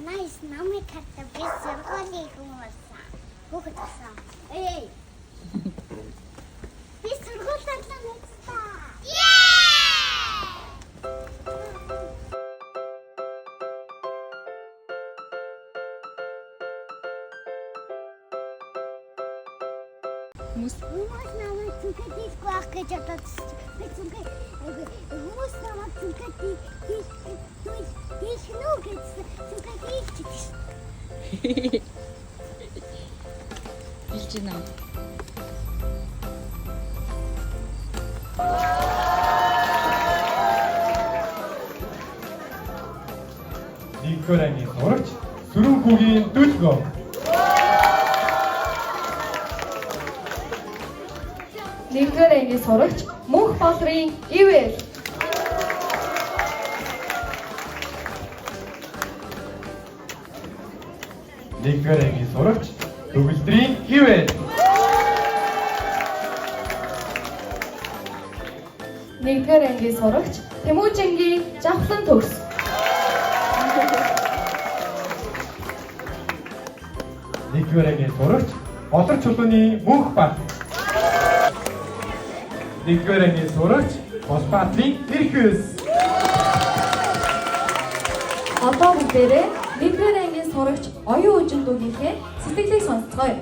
Nice намайг хатаа би сургуулийн хүмүүс. Хүүхэд болсон. Эй. Би сургуулиар л мэдсэн. Хүмүүс намайг зүгээд хийхгүй ах гэж бодсон. Би зүгээд хүмүүс намайг зүгээд хийхнүү гэсэн зүгээд хийчихсэн. Хэлж байна. Нэгдүгээр ангийн сурагч Сүрүүхүүгийн Дүлгөө. Нэгдүгээр ангийн сурагч Мөнх Болрын Ивэл. Нэгдүгээр ангийн сурагч Төгөлдрийн Ивэл. Нэгдүгээр ангийн сурагч Тэмүүжингийн Жавхлан төгс. Нэгдүгээр ангийн сурагч Болор чулууны Мөнх Бат. Нэгдүгээр ангийн сурагч Босбаатрын Эрхөөс. Одоо бүгдээрээ нэгдүгээр ангийн сурагч оюун үжин дүүгийнхээ сэтгэлийг сонсцгоё.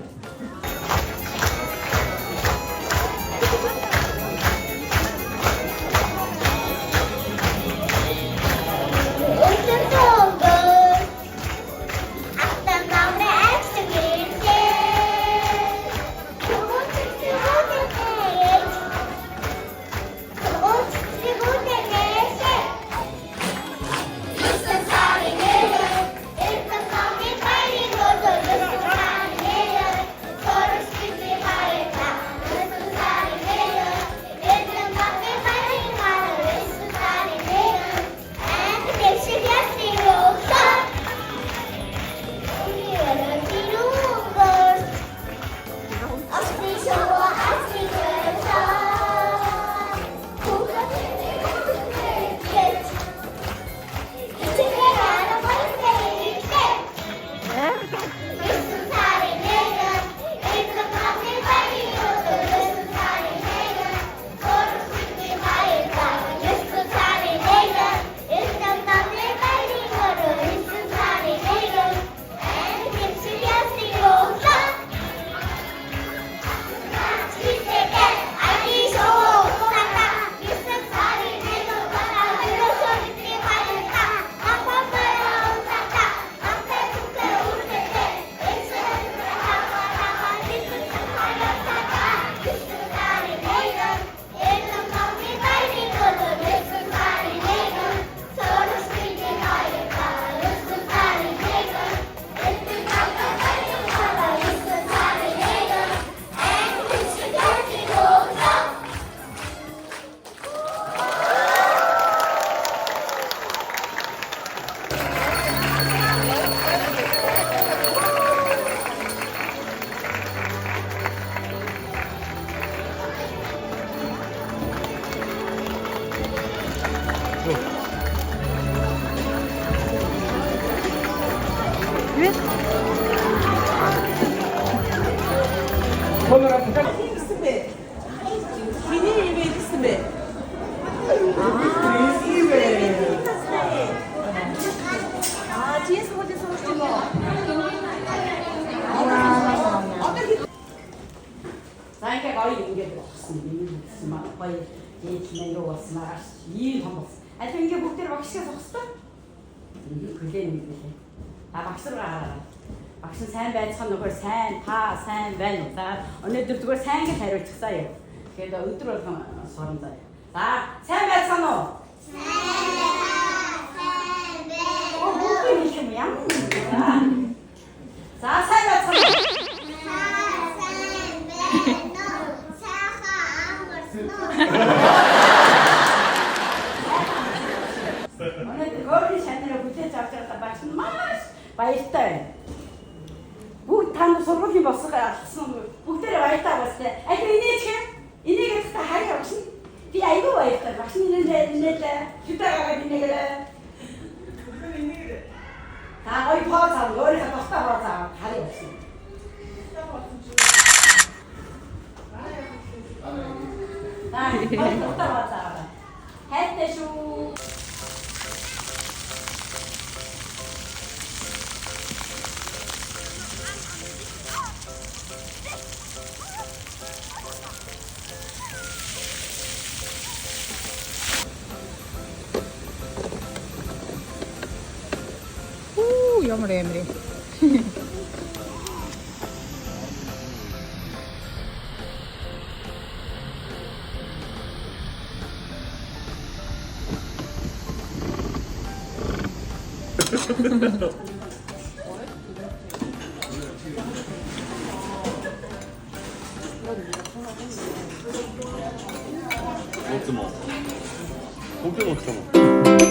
Гэсэн бэ? Миний ивэ гэсэн бэ? Тийс мод юм уу? Сайнка гоё ингэж болсон юм гэсэн маа гоё дээдлэн рүү болсон ааш ийм том болсон. А тийм ингээ бүгдээр багшгаас зогсдоо. Хүлээн мэдээ. А багш руу гараа. Багш нь сайн байцгаана нөхөр сайн та сайн байна уу? За өнөөдөр зүгээр сайн гэж хариулчихсаа юу. Тэгээд өдөр болгон сорон заа. За сайн байцгаана уу? Сайн байна. Оо бүгд юм яа. За сайн байцгаана. Өнөөдөр гөрний шанараа бүтээж авч байгаа багш нь маш баяртай байна. Бүгд танд сургуулийн босгоо алдсан бүгдээрээ баяртай бастай. Айгүй энийг та хайр авсан. Би айгүй баяртай. Багш нь нэлээ шүтэйгээ нэлээ. Та гоё 아니 버릇하고 요리 갖다 쓰다 버릇하고 다리 없어. 아니 버릇 쓰다 버릇하고 했대쇼. Jammer Emily. 먹지 마. 고기 먹지 마.